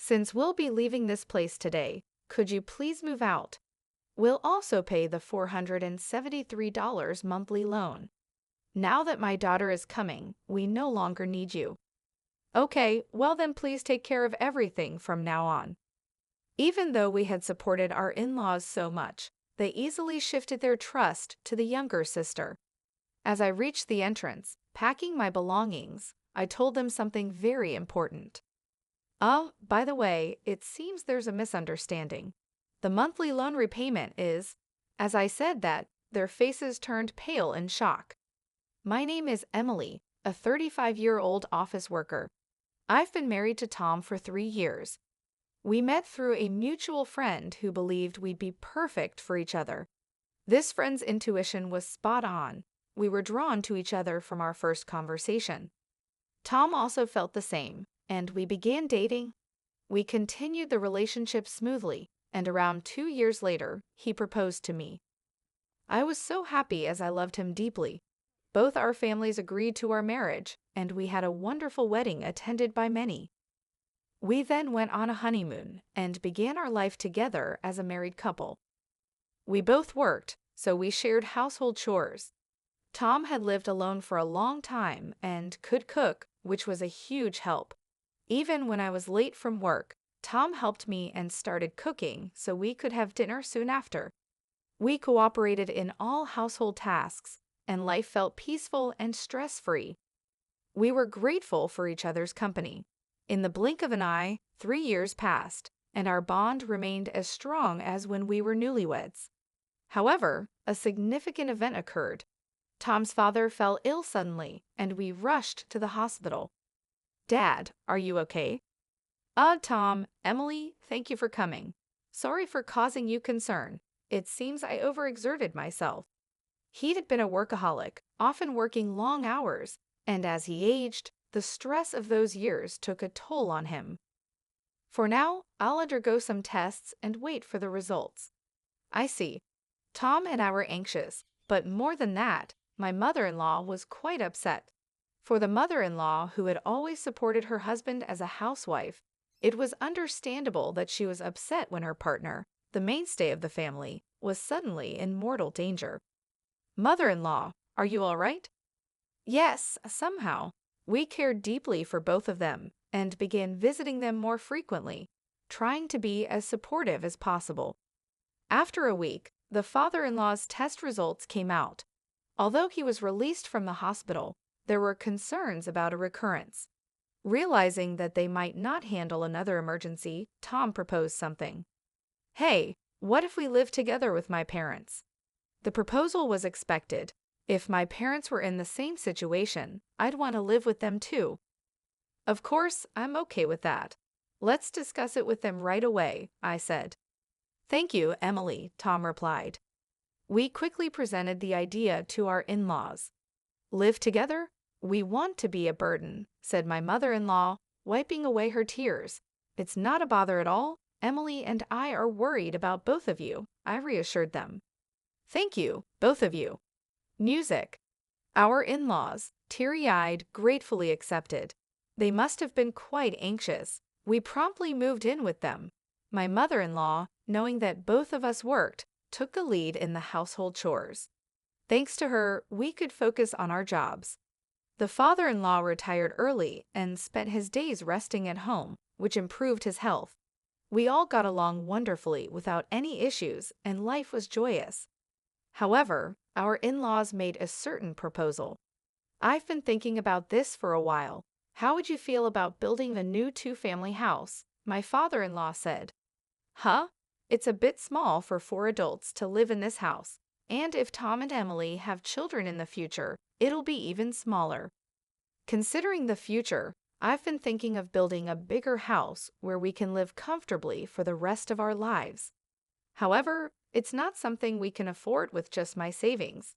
Since we'll be leaving this place today, could you please move out? We'll also pay the $473 monthly loan. Now that my daughter is coming, we no longer need you. Okay, well then please take care of everything from now on. Even though we had supported our in-laws so much, they easily shifted their trust to the younger sister. As I reached the entrance, packing my belongings, I told them something very important. Oh, by the way, it seems there's a misunderstanding. The monthly loan repayment is— As I said that, their faces turned pale in shock. My name is Emily, a 35-year-old office worker. I've been married to Tom for 3 years. We met through a mutual friend who believed we'd be perfect for each other. This friend's intuition was spot on. We were drawn to each other from our first conversation. Tom also felt the same, and we began dating. We continued the relationship smoothly, and around 2 years later, he proposed to me. I was so happy as I loved him deeply. Both our families agreed to our marriage, and we had a wonderful wedding attended by many. We then went on a honeymoon and began our life together as a married couple. We both worked, so we shared household chores. Tom had lived alone for a long time and could cook, which was a huge help. Even when I was late from work, Tom helped me and started cooking so we could have dinner soon after. We cooperated in all household tasks, and life felt peaceful and stress-free. We were grateful for each other's company. In the blink of an eye, 3 years passed, and our bond remained as strong as when we were newlyweds. However, a significant event occurred. Tom's father fell ill suddenly, and we rushed to the hospital. Dad, are you okay? Tom, Emily, thank you for coming. Sorry for causing you concern. It seems I overexerted myself. He had been a workaholic, often working long hours, and as he aged, the stress of those years took a toll on him. For now, I'll undergo some tests and wait for the results. I see. Tom and I were anxious, but more than that, my mother-in-law was quite upset. For the mother-in-law who had always supported her husband as a housewife, it was understandable that she was upset when her partner, the mainstay of the family, was suddenly in mortal danger. Mother-in-law, are you all right? Yes, somehow. We cared deeply for both of them and began visiting them more frequently, trying to be as supportive as possible. After a week, the father-in-law's test results came out. Although he was released from the hospital, there were concerns about a recurrence. Realizing that they might not handle another emergency, Tom proposed something. Hey, what if we live together with my parents? The proposal was expected. If my parents were in the same situation, I'd want to live with them too. Of course, I'm okay with that. Let's discuss it with them right away, I said. Thank you, Emily, Tom replied. We quickly presented the idea to our in-laws. Live together? We want to be a burden, said my mother-in-law, wiping away her tears. It's not a bother at all. Emily and I are worried about both of you, I reassured them. Thank you, both of you. Music. Our in-laws, teary-eyed, gratefully accepted. They must have been quite anxious. We promptly moved in with them. My mother-in-law, knowing that both of us worked, took the lead in the household chores. Thanks to her, we could focus on our jobs. The father-in-law retired early and spent his days resting at home, which improved his health. We all got along wonderfully without any issues, and life was joyous. However, our in-laws made a certain proposal. I've been thinking about this for a while. How would you feel about building a new 2-family house? My father-in-law said. Huh? It's a bit small for 4 adults to live in this house, and if Tom and Emily have children in the future, it'll be even smaller. Considering the future, I've been thinking of building a bigger house where we can live comfortably for the rest of our lives. However, it's not something we can afford with just my savings.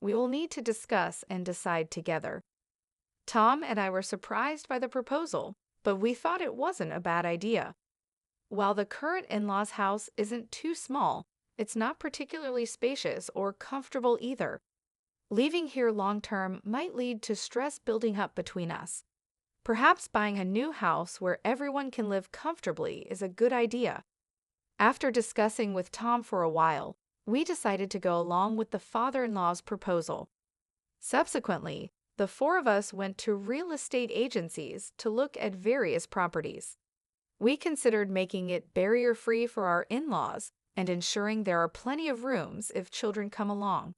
We will need to discuss and decide together. Tom and I were surprised by the proposal, but we thought it wasn't a bad idea. While the current in-laws' house isn't too small, it's not particularly spacious or comfortable either. Leaving here long-term might lead to stress building up between us. Perhaps buying a new house where everyone can live comfortably is a good idea. After discussing with Tom for a while, we decided to go along with the father-in-law's proposal. Subsequently, the four of us went to real estate agencies to look at various properties. We considered making it barrier-free for our in-laws and ensuring there are plenty of rooms if children come along.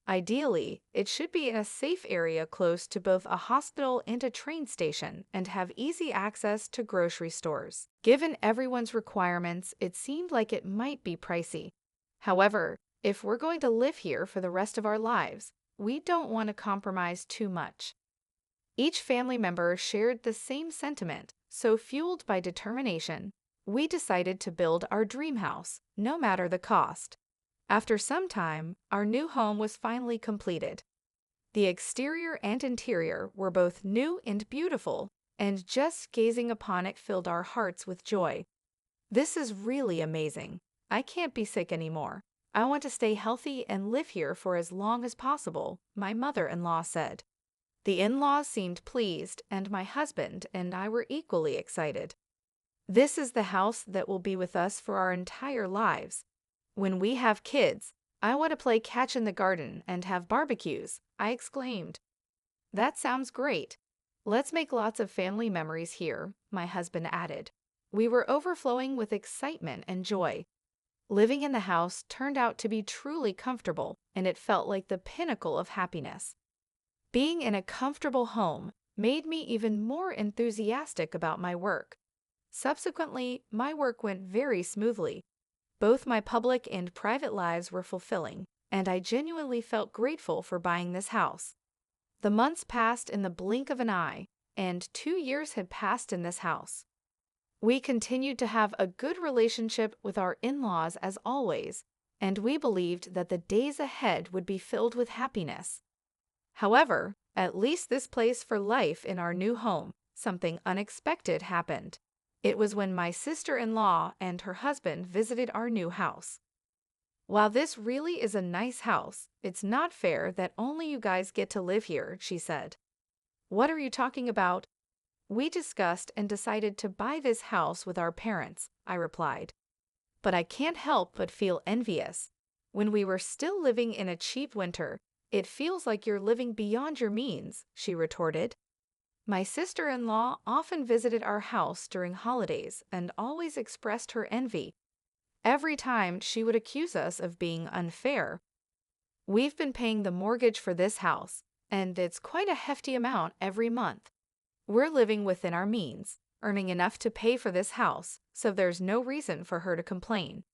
Ideally, it should be in a safe area close to both a hospital and a train station and have easy access to grocery stores. Given everyone's requirements, it seemed like it might be pricey. However, if we're going to live here for the rest of our lives, we don't want to compromise too much. Each family member shared the same sentiment, so fueled by determination, we decided to build our dream house, no matter the cost. After some time, our new home was finally completed. The exterior and interior were both new and beautiful, and just gazing upon it filled our hearts with joy. This is really amazing. I can't be sick anymore. I want to stay healthy and live here for as long as possible, my mother-in-law said. The in-laws seemed pleased, and my husband and I were equally excited. This is the house that will be with us for our entire lives. When we have kids, I want to play catch in the garden and have barbecues, I exclaimed. That sounds great. Let's make lots of family memories here, my husband added. We were overflowing with excitement and joy. Living in the house turned out to be truly comfortable, and it felt like the pinnacle of happiness. Being in a comfortable home made me even more enthusiastic about my work. Subsequently, my work went very smoothly. Both my public and private lives were fulfilling, and I genuinely felt grateful for buying this house. The months passed in the blink of an eye, and 2 years had passed in this house. We continued to have a good relationship with our in-laws as always, and we believed that the days ahead would be filled with happiness. However, at least this place for life in our new home, something unexpected happened. It was when my sister-in-law and her husband visited our new house. While this really is a nice house, it's not fair that only you guys get to live here, she said. What are you talking about? We discussed and decided to buy this house with our parents, I replied. But I can't help but feel envious. When we were still living in a cheap winter, it feels like you're living beyond your means, she retorted. My sister-in-law often visited our house during holidays and always expressed her envy. Every time she would accuse us of being unfair. We've been paying the mortgage for this house, and it's quite a hefty amount every month. We're living within our means, earning enough to pay for this house, so there's no reason for her to complain.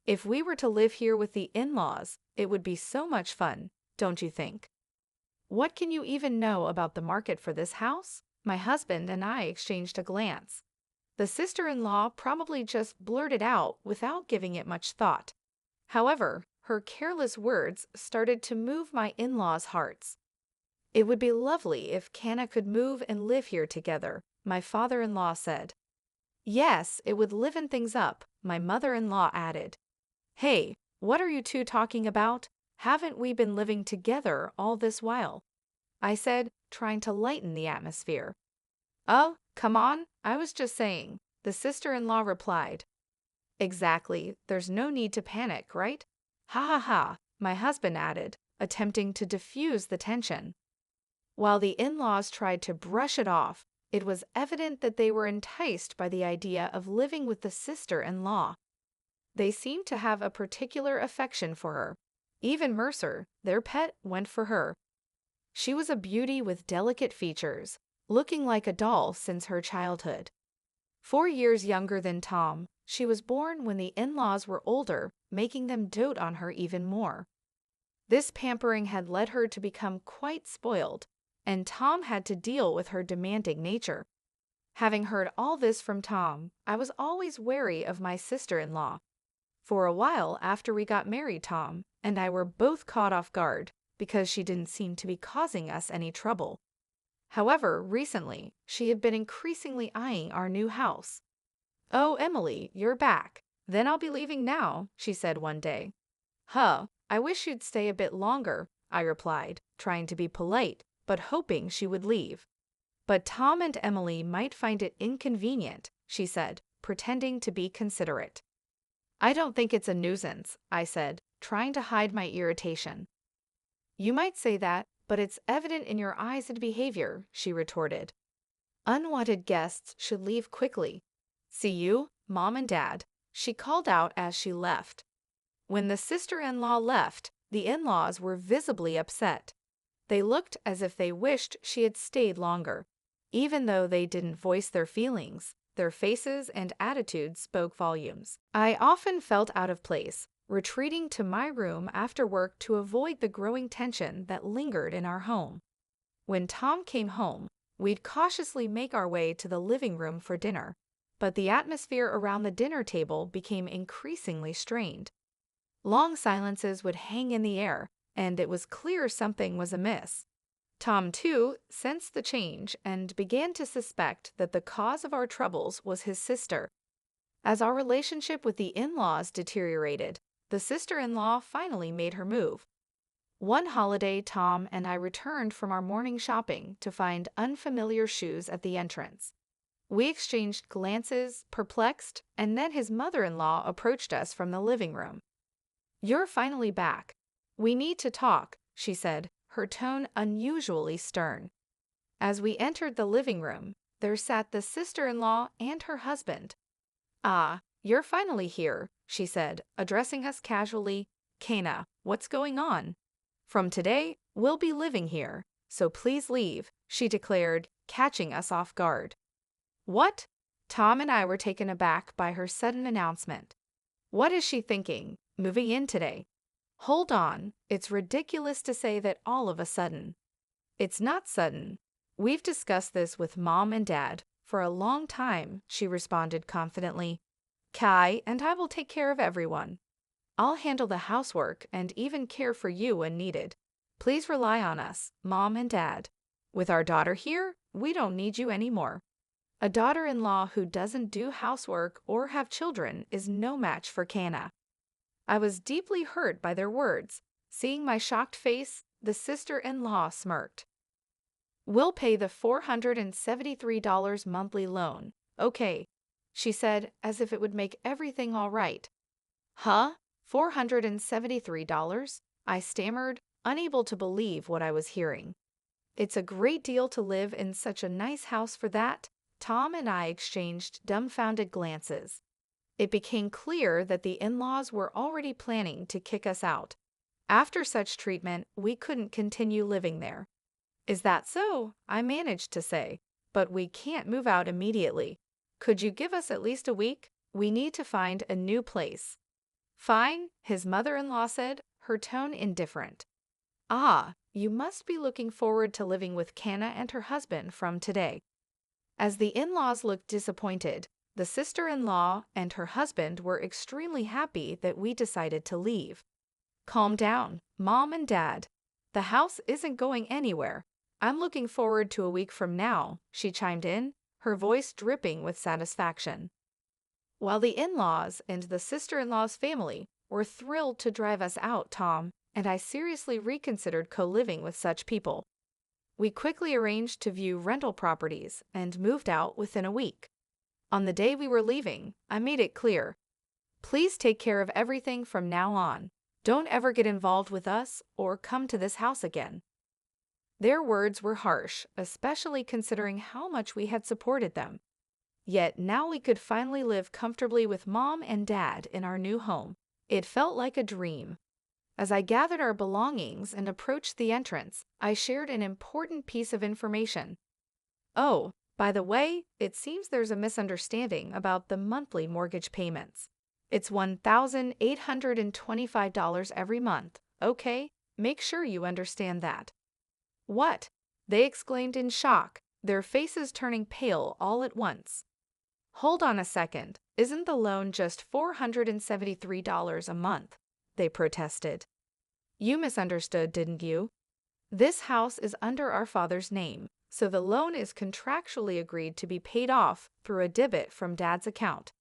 If we were to live here with the in-laws, it would be so much fun, don't you think? What can you even know about the market for this house? My husband and I exchanged a glance. The sister-in-law probably just blurted out without giving it much thought. However, her careless words started to move my in-laws' hearts. It would be lovely if Canna could move and live here together, my father-in-law said. Yes, it would liven things up, my mother-in-law added. Hey, what are you two talking about? Haven't we been living together all this while? I said, trying to lighten the atmosphere. Oh, come on, I was just saying, the sister-in-law replied. Exactly, there's no need to panic, right? Ha ha ha, my husband added, attempting to diffuse the tension. While the in-laws tried to brush it off, it was evident that they were enticed by the idea of living with the sister-in-law. They seemed to have a particular affection for her. Even Mercer, their pet, went for her. She was a beauty with delicate features, looking like a doll since her childhood. 4 years younger than Tom, she was born when the in-laws were older, making them dote on her even more. This pampering had led her to become quite spoiled, and Tom had to deal with her demanding nature. Having heard all this from Tom, I was always wary of my sister-in-law. For a while after we got married, Tom and I were both caught off guard because she didn't seem to be causing us any trouble. However, recently, she had been increasingly eyeing our new house. Oh, Emily, you're back. Then I'll be leaving now, she said one day. Huh, I wish you'd stay a bit longer, I replied, trying to be polite, but hoping she would leave. But Tom and Emily might find it inconvenient, she said, pretending to be considerate. I don't think it's a nuisance, I said, trying to hide my irritation. You might say that, but it's evident in your eyes and behavior, she retorted. Unwanted guests should leave quickly. See you, Mom and Dad, she called out as she left. When the sister-in-law left, the in-laws were visibly upset. They looked as if they wished she had stayed longer. Even though they didn't voice their feelings, their faces and attitudes spoke volumes. I often felt out of place, retreating to my room after work to avoid the growing tension that lingered in our home. When Tom came home, we'd cautiously make our way to the living room for dinner, but the atmosphere around the dinner table became increasingly strained. Long silences would hang in the air, and it was clear something was amiss. Tom, too, sensed the change and began to suspect that the cause of our troubles was his sister. As our relationship with the in-laws deteriorated, the sister-in-law finally made her move. One holiday, Tom and I returned from our morning shopping to find unfamiliar shoes at the entrance. We exchanged glances, perplexed, and then his mother-in-law approached us from the living room. You're finally back. We need to talk, she said, her tone unusually stern. As we entered the living room, there sat the sister-in-law and her husband. Ah, you're finally here, she said, addressing us casually. Kana, what's going on? From today, we'll be living here, so please leave, she declared, catching us off guard. What? Tom and I were taken aback by her sudden announcement. What is she thinking, moving in today? Hold on, it's ridiculous to say that all of a sudden. It's not sudden. We've discussed this with Mom and Dad for a long time, she responded confidently. Kai and I will take care of everyone. I'll handle the housework and even care for you when needed. Please rely on us, Mom and Dad. With our daughter here, we don't need you anymore. A daughter-in-law who doesn't do housework or have children is no match for Kana. I was deeply hurt by their words. Seeing my shocked face, the sister-in-law smirked. We'll pay the $473 monthly loan, okay, she said, as if it would make everything all right. Huh? $473? I stammered, unable to believe what I was hearing. It's a great deal to live in such a nice house for that. Tom and I exchanged dumbfounded glances. It became clear that the in-laws were already planning to kick us out. After such treatment, we couldn't continue living there. Is that so? I managed to say. But we can't move out immediately. Could you give us at least a week? We need to find a new place. Fine, his mother-in-law said, her tone indifferent. Ah, you must be looking forward to living with Kana and her husband from today. As the in-laws looked disappointed, the sister-in-law and her husband were extremely happy that we decided to leave. Calm down, Mom and Dad. The house isn't going anywhere. I'm looking forward to a week from now, she chimed in, her voice dripping with satisfaction. While the in-laws and the sister-in-law's family were thrilled to drive us out, Tom and I seriously reconsidered co-living with such people. We quickly arranged to view rental properties and moved out within a week. On the day we were leaving, I made it clear. Please take care of everything from now on. Don't ever get involved with us or come to this house again. Their words were harsh, especially considering how much we had supported them. Yet now we could finally live comfortably with Mom and Dad in our new home. It felt like a dream. As I gathered our belongings and approached the entrance, I shared an important piece of information. Oh, by the way, it seems there's a misunderstanding about the monthly mortgage payments. It's $1,825 every month, okay? Make sure you understand that. What? They exclaimed in shock, their faces turning pale all at once. Hold on a second, isn't the loan just $473 a month? They protested. You misunderstood, didn't you? This house is under our father's name, so the loan is contractually agreed to be paid off through a debit from Dad's account.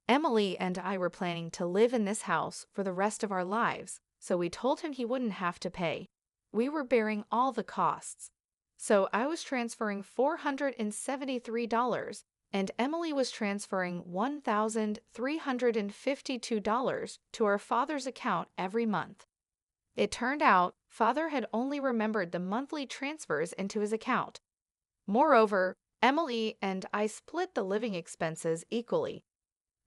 Emily and I were planning to live in this house for the rest of our lives, so we told him he wouldn't have to pay. We were bearing all the costs. So I was transferring $473, and Emily was transferring $1,352 to our father's account every month. It turned out father had only remembered the monthly transfers into his account. Moreover, Emily and I split the living expenses equally.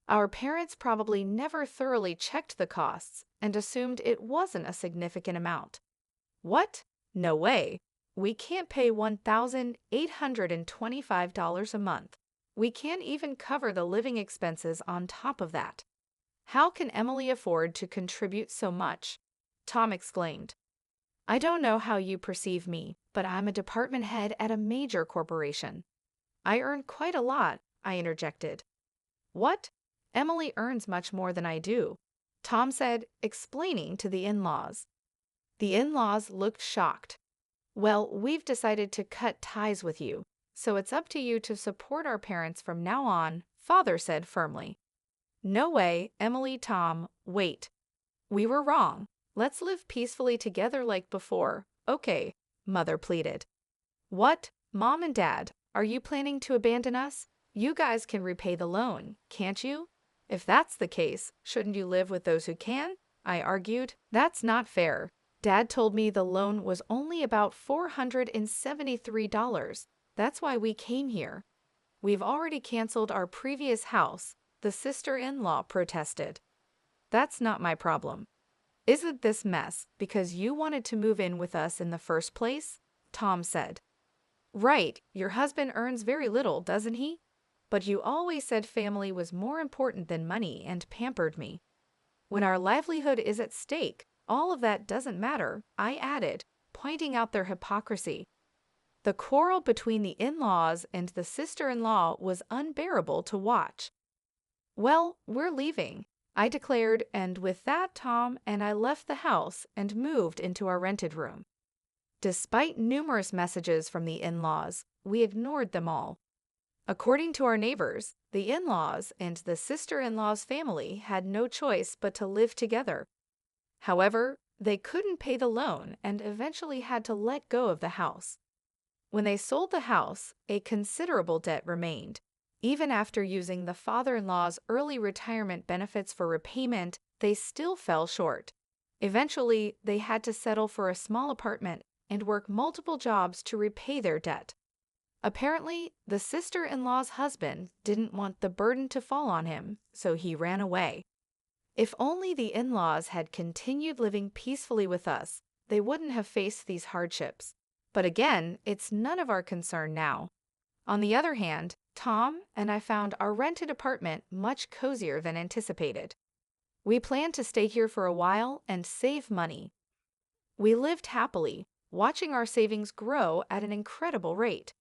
Our parents probably never thoroughly checked the costs and assumed it wasn't a significant amount. What? No way. We can't pay $1,825 a month. We can't even cover the living expenses on top of that. How can Emily afford to contribute so much? Tom exclaimed. I don't know how you perceive me, but I'm a department head at a major corporation. I earn quite a lot, I interjected. What? Emily earns much more than I do, Tom said, explaining to the in-laws. The in-laws looked shocked. Well, we've decided to cut ties with you, so it's up to you to support our parents from now on, father said firmly. No way, Emily, Tom, wait. We were wrong. Let's live peacefully together like before, okay, mother pleaded. What, Mom and Dad, are you planning to abandon us? You guys can repay the loan, can't you? If that's the case, shouldn't you live with those who can? I argued. That's not fair. Dad told me the loan was only about $473. That's why we came here. We've already canceled our previous house, the sister-in-law protested. That's not my problem. Isn't this mess because you wanted to move in with us in the first place? Tom said. Right, your husband earns very little, doesn't he? But you always said family was more important than money and pampered me. When our livelihood is at stake, all of that doesn't matter, I added, pointing out their hypocrisy. The quarrel between the in-laws and the sister-in-law was unbearable to watch. Well, we're leaving, I declared, and with that Tom and I left the house and moved into our rented room. Despite numerous messages from the in-laws, we ignored them all. According to our neighbors, the in-laws and the sister-in-law's family had no choice but to live together. However, they couldn't pay the loan and eventually had to let go of the house. When they sold the house, a considerable debt remained. Even after using the father-in-law's early retirement benefits for repayment, they still fell short. Eventually, they had to settle for a small apartment and work multiple jobs to repay their debt. Apparently, the sister-in-law's husband didn't want the burden to fall on him, so he ran away. If only the in-laws had continued living peacefully with us, they wouldn't have faced these hardships. But again, it's none of our concern now. On the other hand, Tom and I found our rented apartment much cozier than anticipated. We planned to stay here for a while and save money. We lived happily, watching our savings grow at an incredible rate.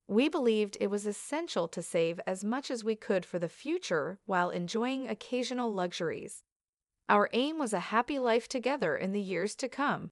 We believed it was essential to save as much as we could for the future while enjoying occasional luxuries. Our aim was a happy life together in the years to come.